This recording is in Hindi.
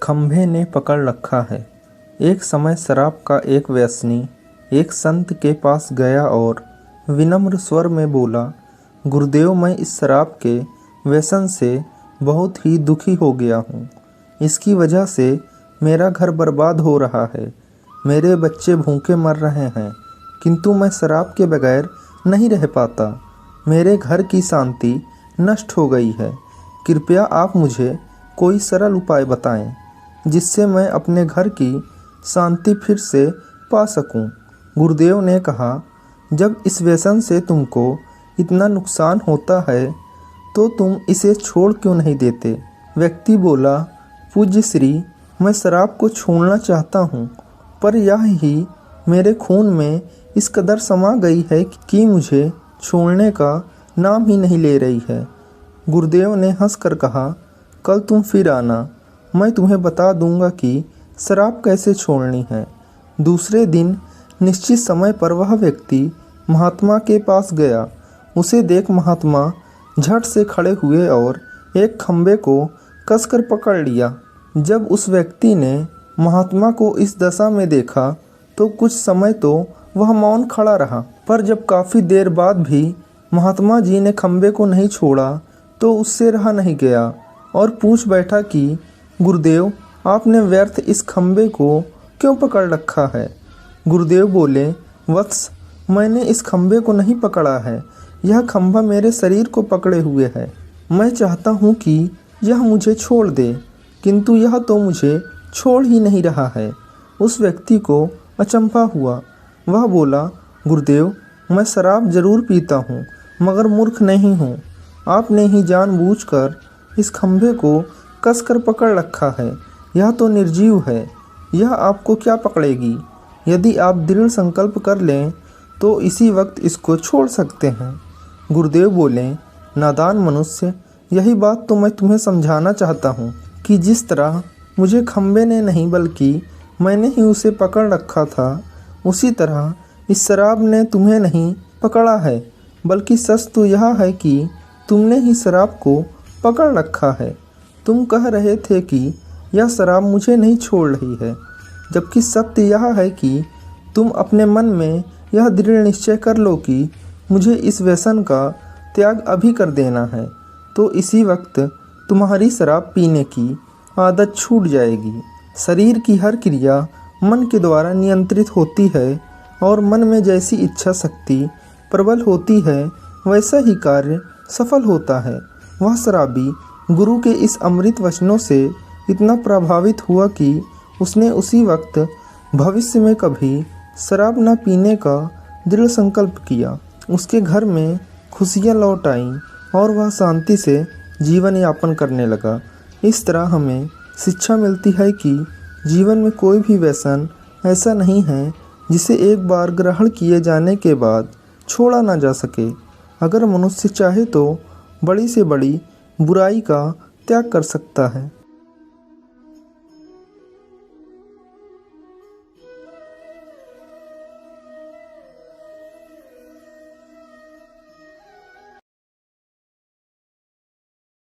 खंभे ने पकड़ रखा है। एक समय शराब का एक व्यसनी एक संत के पास गया और विनम्र स्वर में बोला, गुरुदेव, मैं इस शराब के व्यसन से बहुत ही दुखी हो गया हूँ। इसकी वजह से मेरा घर बर्बाद हो रहा है, मेरे बच्चे भूखे मर रहे हैं, किंतु मैं शराब के बगैर नहीं रह पाता। मेरे घर की शांति नष्ट हो गई है। कृपया आप मुझे कोई सरल उपाय बताएं, जिससे मैं अपने घर की शांति फिर से पा सकूं। गुरुदेव ने कहा, जब इस व्यसन से तुमको इतना नुकसान होता है तो तुम इसे छोड़ क्यों नहीं देते। व्यक्ति बोला, पूज्य श्री, मैं शराब को छोड़ना चाहता हूँ, पर यह ही मेरे खून में इस कदर समा गई है कि मुझे छोड़ने का नाम ही नहीं ले रही है। गुरुदेव ने हंसकर कहा, कल तुम फिर आना, मैं तुम्हें बता दूंगा कि शराब कैसे छोड़नी है। दूसरे दिन निश्चित समय पर वह व्यक्ति महात्मा के पास गया। उसे देख महात्मा झट से खड़े हुए और एक खंबे को कसकर पकड़ लिया। जब उस व्यक्ति ने महात्मा को इस दशा में देखा तो कुछ समय तो वह मौन खड़ा रहा, पर जब काफ़ी देर बाद भी महात्मा जी ने खंबे को नहीं छोड़ा तो उससे रहा नहीं गया और पूछ बैठा कि गुरुदेव, आपने व्यर्थ इस खंबे को क्यों पकड़ रखा है। गुरुदेव बोले, वत्स, मैंने इस खंबे को नहीं पकड़ा है, यह खंभा मेरे शरीर को पकड़े हुए है। मैं चाहता हूँ कि यह मुझे छोड़ दे, किंतु यह तो मुझे छोड़ ही नहीं रहा है। उस व्यक्ति को अचंभा हुआ। वह बोला, गुरुदेव, मैं शराब जरूर पीता हूँ, मगर मूर्ख नहीं हूँ। आपने ही जानबूझकर इस खंभे को कसकर पकड़ रखा है। यह तो निर्जीव है, यह आपको क्या पकड़ेगी। यदि आप दृढ़ संकल्प कर लें तो इसी वक्त इसको छोड़ सकते हैं। गुरुदेव बोले, नादान मनुष्य, यही बात तो मैं तुम्हें समझाना चाहता हूँ कि जिस तरह मुझे खंबे ने नहीं बल्कि मैंने ही उसे पकड़ रखा था, उसी तरह इस शराब ने तुम्हें नहीं पकड़ा है, बल्कि सच तो यह है कि तुमने ही शराब को पकड़ रखा है। तुम कह रहे थे कि यह शराब मुझे नहीं छोड़ रही है, जबकि सत्य यह है कि तुम अपने मन में यह दृढ़ निश्चय कर लो कि मुझे इस व्यसन का त्याग अभी कर देना है, तो इसी वक्त तुम्हारी शराब पीने की आदत छूट जाएगी। शरीर की हर क्रिया मन के द्वारा नियंत्रित होती है और मन में जैसी इच्छा शक्ति प्रबल होती है वैसा ही कार्य सफल होता है। वह शराबी गुरु के इस अमृत वचनों से इतना प्रभावित हुआ कि उसने उसी वक्त भविष्य में कभी शराब न पीने का दृढ़ संकल्प किया। उसके घर में खुशियाँ लौट आईं और वह शांति से जीवन यापन करने लगा। इस तरह हमें शिक्षा मिलती है कि जीवन में कोई भी व्यसन ऐसा नहीं है जिसे एक बार ग्रहण किए जाने के बाद छोड़ा ना जा सके। अगर मनुष्य चाहे तो बड़ी से बड़ी बुराई का त्याग कर सकता है।